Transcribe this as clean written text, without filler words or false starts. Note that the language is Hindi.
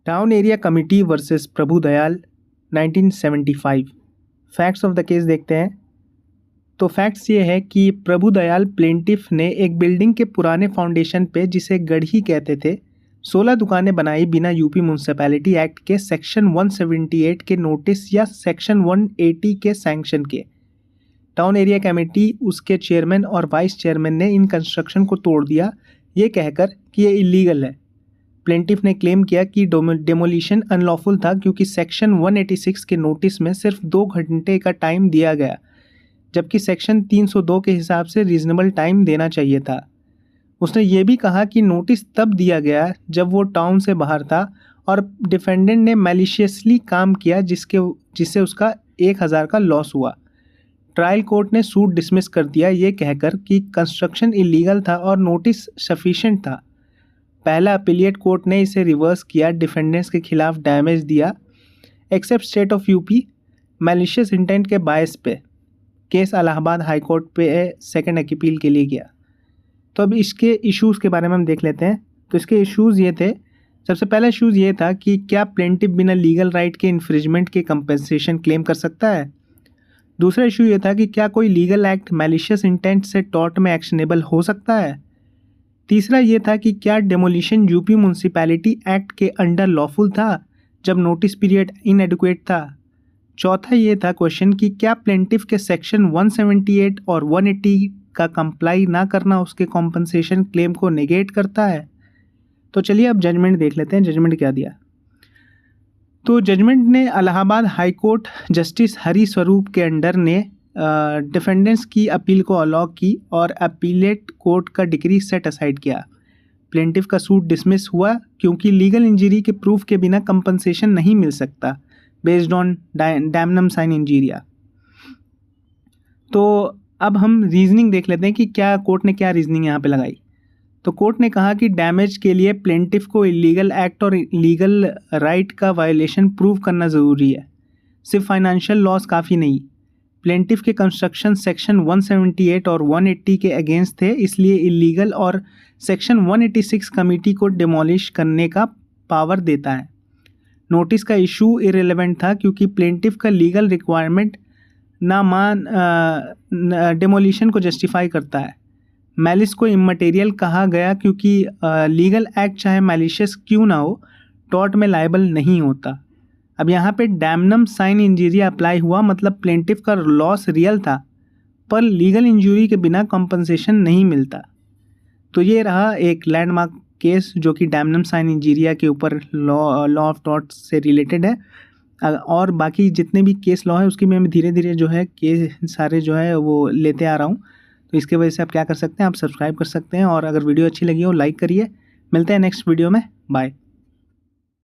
Town area committee versus Prabhudayal 1975। Facts of the case देखते हैं। तो फैक्ट्स ये है कि प्रभुदयाल प्लेंटिफ ने एक बिल्डिंग के पुराने फाउंडेशन पे, जिसे गढ़ी कहते थे, 16 दुकानें बनाई बिना यूपी म्यूनसिपैलिटी एक्ट के सेक्शन 178 के नोटिस या सेक्शन 180 के सैंक्शन के। टाउन एरिया कमेटी, उसके चेयरमैन और वाइस चेयरमैन ने इन कंस्ट्रक्शन को तोड़ दिया, ये कहकर कि ये इलीगल है। प्लेंटिफ ने क्लेम किया कि डेमोलिशन अनलॉफुल था क्योंकि सेक्शन 186 के नोटिस में सिर्फ 2 घंटे का टाइम दिया गया, जबकि सेक्शन 302 के हिसाब से रीजनेबल टाइम देना चाहिए था। उसने ये भी कहा कि नोटिस तब दिया गया जब वो टाउन से बाहर था और डिफेंडेंट ने मैलिशियसली काम किया जिससे उसका 1000 का लॉस हुआ। ट्रायल कोर्ट ने सूट डिसमिस कर दिया, ये कहकर कि कंस्ट्रक्शन इलीगल था और नोटिस सफिशिएंट था। पहला अपीलिएट कोर्ट ने इसे रिवर्स किया, डिफेंडेंट्स के खिलाफ डैमेज दिया except state of UP malicious intent के बायस पे। केस इलाहाबाद हाई कोर्ट पे सेकंड अपील के लिए गया। तो अब इसके इश्यूज़ के बारे में हम देख लेते हैं। तो इसके इश्यूज़ ये थे, सबसे पहला इश्यूज़ ये था कि क्या प्लेंटिफ बिना लीगल राइट के इन्फ्रिजमेंट के कंपेंसेशन क्लेम कर सकता है। दूसरा इशू ये था कि क्या कोई लीगल एक्ट मैलिशियस इंटेंट से टॉर्ट में एक्शनेबल हो सकता है। तीसरा ये था कि क्या डेमोलिशन यूपी म्यूनसिपैलिटी एक्ट के अंडर लॉफुल था जब नोटिस पीरियड इनएडिक्वेट था। चौथा ये था क्वेश्चन कि क्या प्लेंटिफ के सेक्शन 178 और 180 का कंप्लाई ना करना उसके कॉम्पनसेशन क्लेम को नेगेट करता है। तो चलिए अब जजमेंट देख लेते हैं, जजमेंट क्या दिया। तो जजमेंट ने Allahabad high court justice Hari स्वरूप के अंडर ने डिफेंडेंट्स की अपील को अलाउ की और अपीलेट कोर्ट का डिक्री सेट असाइड किया। प्लेंटिफ का सूट डिसमिस हुआ क्योंकि लीगल इंजरी के प्रूफ के बिना कंपनसेशन नहीं मिल सकता बेस्ड ऑन डैमनम साइन इंजीरिया। तो अब हम रीजनिंग देख लेते हैं कि क्या कोर्ट ने क्या रीजनिंग यहाँ पे लगाई। तो कोर्ट ने कहा कि डैमेज के लिए प्लेंटिफ को इलीगल एक्ट और लीगल राइट का वायलेशन प्रूव करना ज़रूरी है, सिर्फ फाइनेंशियल लॉस काफ़ी नहीं। प्लेंटिफ के कंस्ट्रक्शन सेक्शन 178 और 180 के अगेंस्ट थे, इसलिए इलीगल और सेक्शन 186 कमेटी को डिमोलिश करने का पावर देता है। नोटिस का इशू इरेलेवेंट था क्योंकि प्लेंटिफ का लीगल रिक्वायरमेंट डिमोलिशन को जस्टिफाई करता है। मैलिस को इमटेरियल कहा गया क्योंकि लीगल एक्ट चाहे मैलिशियस क्यों ना हो, टॉर्ट में लायबल नहीं होता। अब यहाँ पे डैमनम साइन इंजरी अप्लाई हुआ, मतलब प्लेंटिफ का लॉस रियल था पर लीगल इंजरी के बिना कॉम्पनसेशन नहीं मिलता। तो ये रहा एक लैंडमार्क केस जो कि डैमनम साइन इंजीरिया के ऊपर लॉ ऑफ टॉर्ट से रिलेटेड है। और बाकी जितने भी केस लॉ है उसकी मैं धीरे धीरे जो है केस सारे जो है वो लेते आ रहा हूँ। तो इसके वजह से आप क्या कर सकते हैं, आप सब्सक्राइब कर सकते हैं और अगर वीडियो अच्छी लगी हो लाइक करिए। मिलते हैं नेक्स्ट वीडियो में, बाय।